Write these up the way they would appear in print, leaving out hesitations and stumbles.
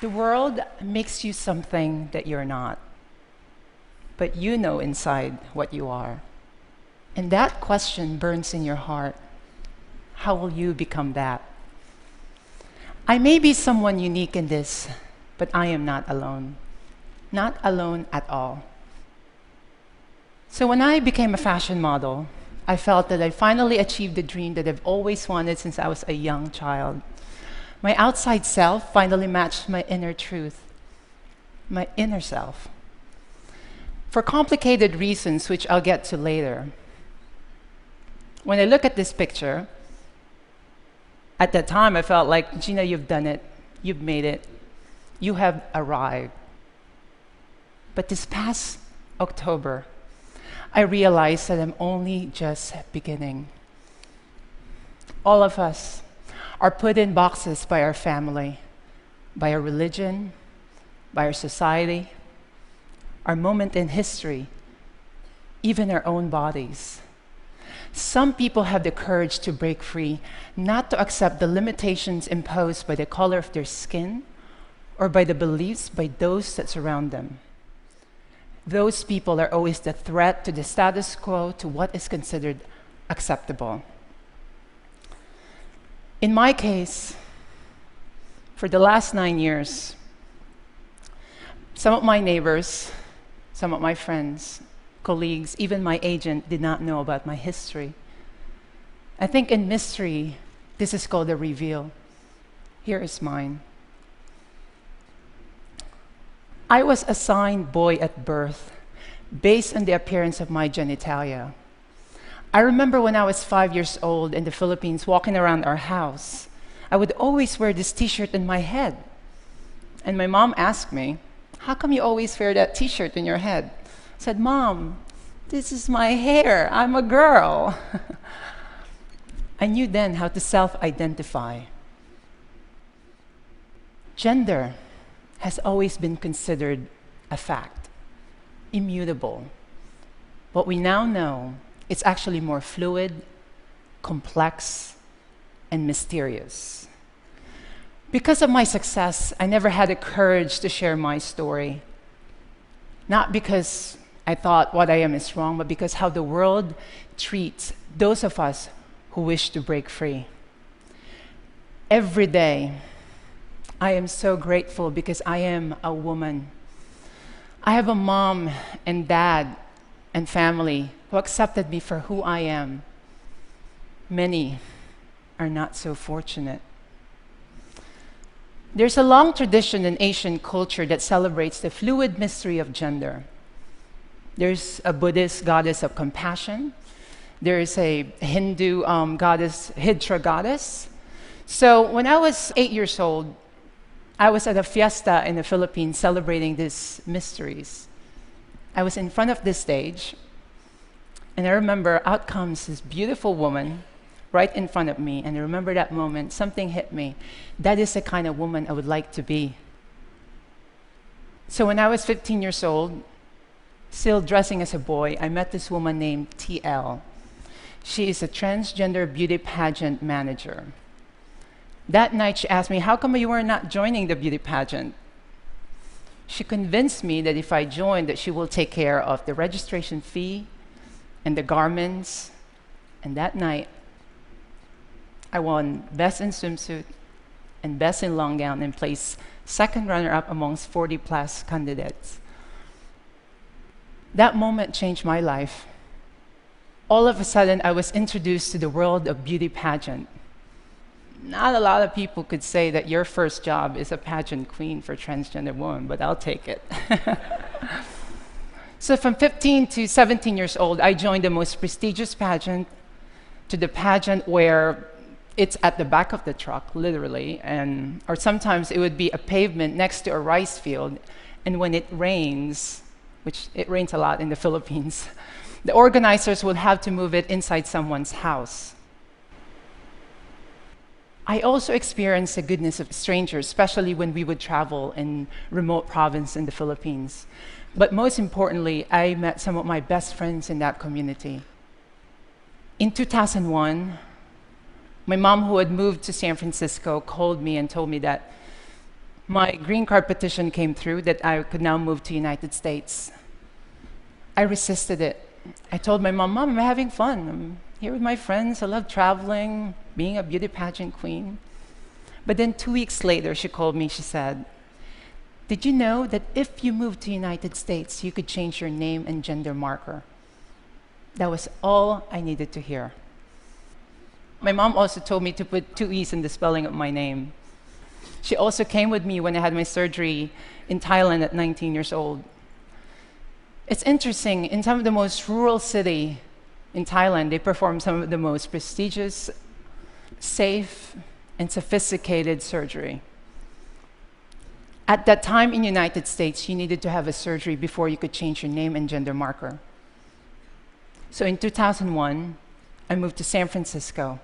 The world makes you something that you're not, but you know inside what you are. And that question burns in your heart. How will you become that? I may be someone unique in this, but I am not alone. Not alone at all. So when I became a fashion model, I felt that I finally achieved the dream that I've always wanted since I was a young child. My outside self finally matched my inner truth, my inner self. For complicated reasons, which I'll get to later. When I look at this picture, at that time I felt like, Geena, you've done it, you've made it, you have arrived. But this past October, I realized that I'm only just beginning. All of us are put in boxes by our family, by our religion, by our society, our moment in history, even our own bodies. Some people have the courage to break free, not to accept the limitations imposed by the color of their skin or by the beliefs by those that surround them. Those people are always the threat to the status quo, to what is considered acceptable. In my case, for the last 9 years, some of my neighbors, some of my friends, colleagues, even my agent did not know about my history. I think in mystery, this is called a reveal. Here is mine. I was assigned boy at birth based on the appearance of my genitalia. I remember when I was 5 years old in the Philippines walking around our house, I would always wear this t-shirt in my head. And my mom asked me, how come you always wear that t-shirt in your head? I said, Mom, this is my hair, I'm a girl. I knew then how to self-identify. Gender has always been considered a fact, immutable. What we now know, it's actually more fluid, complex, and mysterious. Because of my success, I never had the courage to share my story. Not because I thought what I am is wrong, but because how the world treats those of us who wish to break free. Every day, I am so grateful because I am a woman. I have a mom and dad and family who accepted me for who I am. Many are not so fortunate. There's a long tradition in Asian culture that celebrates the fluid mystery of gender. There's a Buddhist goddess of compassion. There is a Hindu goddess, Hidra goddess. So when I was 8 years old, I was at a fiesta in the Philippines celebrating these mysteries. I was in front of this stage, and I remember out comes this beautiful woman right in front of me, and I remember that moment, something hit me. That is the kind of woman I would like to be. So when I was 15 years old, still dressing as a boy, I met this woman named TL. She is a transgender beauty pageant manager. That night she asked me, how come you were not joining the beauty pageant? She convinced me that if I joined, that she will take care of the registration fee and the garments. And that night, I won Best in Swimsuit and Best in Long Gown and placed second runner-up amongst 40+ candidates. That moment changed my life. All of a sudden, I was introduced to the world of beauty pageant. Not a lot of people could say that your first job is a pageant queen for transgender women, but I'll take it. So from 15 to 17 years old, I joined the most prestigious pageant, to the pageant where it's at the back of the truck, literally, or sometimes it would be a pavement next to a rice field, and when it rains, which it rains a lot in the Philippines, the organizers would have to move it inside someone's house. I also experienced the goodness of strangers, especially when we would travel in remote province in the Philippines. But most importantly, I met some of my best friends in that community. In 2001, my mom, who had moved to San Francisco, called me and told me that my green card petition came through that I could now move to United States. I resisted it. I told my mom, Mom, I'm having fun. I'm here with my friends. I love traveling, being a beauty pageant queen. But then 2 weeks later, she called me. She said, did you know that if you moved to United States, you could change your name and gender marker? That was all I needed to hear. My mom also told me to put 2 E's in the spelling of my name. She also came with me when I had my surgery in Thailand at 19 years old. It's interesting, in some of the most rural city in Thailand, they perform some of the most prestigious, safe, and sophisticated surgery. At that time in the United States, you needed to have a surgery before you could change your name and gender marker. So in 2001, I moved to San Francisco.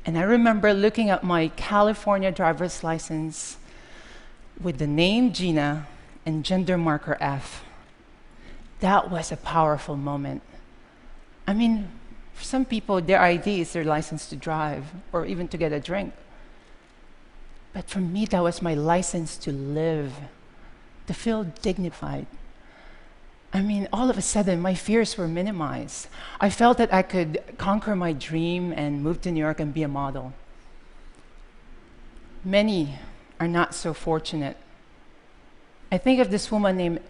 And I remember looking at my California driver's license with the name Geena and gender marker F. That was a powerful moment. I mean, for some people, their ID is their license to drive or even to get a drink. But for me, that was my license to live, to feel dignified. I mean, all of a sudden, my fears were minimized. I felt that I could conquer my dream and move to New York and be a model. Many are not so fortunate. I think of this woman named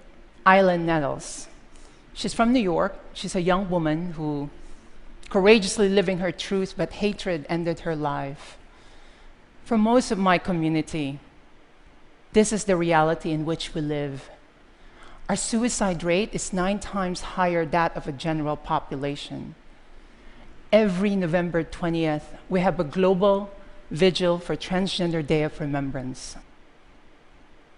Island Nettles. She's from New York. She's a young woman who courageously living her truth, but hatred ended her life. For most of my community, this is the reality in which we live. Our suicide rate is 9 times higher than that of a general population. Every November 20th, we have a global vigil for Transgender Day of Remembrance.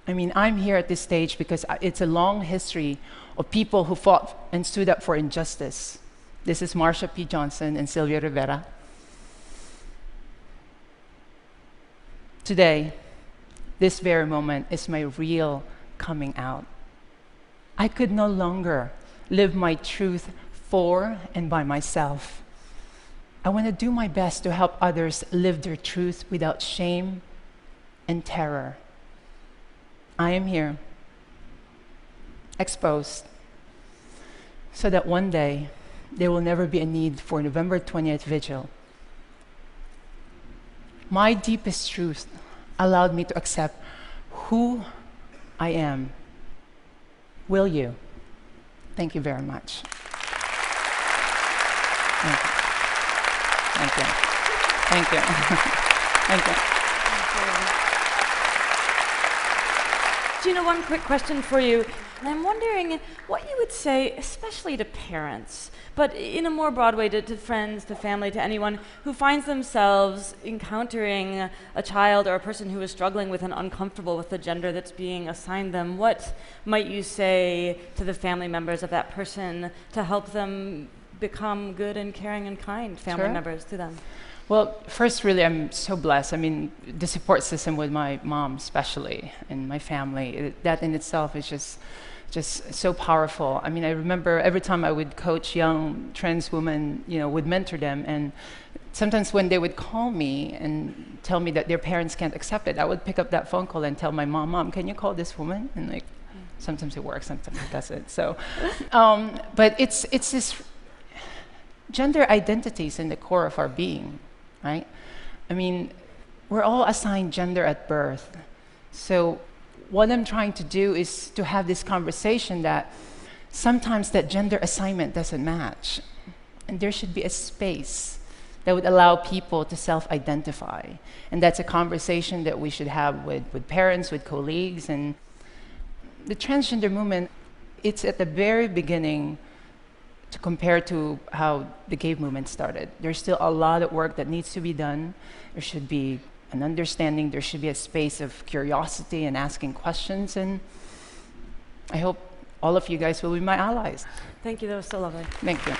I mean, I'm here at this stage because it's a long history of people who fought and stood up for injustice. This is Marsha P. Johnson and Sylvia Rivera. Today, this very moment is my real coming out. I could no longer live my truth for and by myself. I want to do my best to help others live their truth without shame and terror. I am here, exposed, so that one day there will never be a need for November 20th vigil. My deepest truth allowed me to accept who I am. Will you? Thank you very much. Thank you. Thank you. Thank you. Thank you. Geena, one quick question for you. And I'm wondering what you would say, especially to parents, but in a more broad way, to friends, to family, to anyone who finds themselves encountering a child or a person who is struggling with and uncomfortable with the gender that's being assigned them. What might you say to the family members of that person to help them become good and caring and kind family members to them? Well, first, really, I'm so blessed. I mean, the support system with my mom, especially, and my family, that in itself is just so powerful. I mean, I remember every time I would coach young trans women, would mentor them, and sometimes when they would call me and tell me that their parents can't accept it, I would pick up that phone call and tell my Mom, can you call this woman? And sometimes it works, sometimes it doesn't. So, but it's this gender identities in the core of our being, right? I mean, we're all assigned gender at birth. So what I'm trying to do is to have this conversation that sometimes that gender assignment doesn't match. And there should be a space that would allow people to self-identify. And that's a conversation that we should have with parents, with colleagues. And the transgender movement, it's at the very beginning to compare to how the gay movement started. There's still a lot of work that needs to be done. There should be an understanding, there should be a space of curiosity and asking questions, and I hope all of you guys will be my allies. Thank you, that was so lovely. Thank you.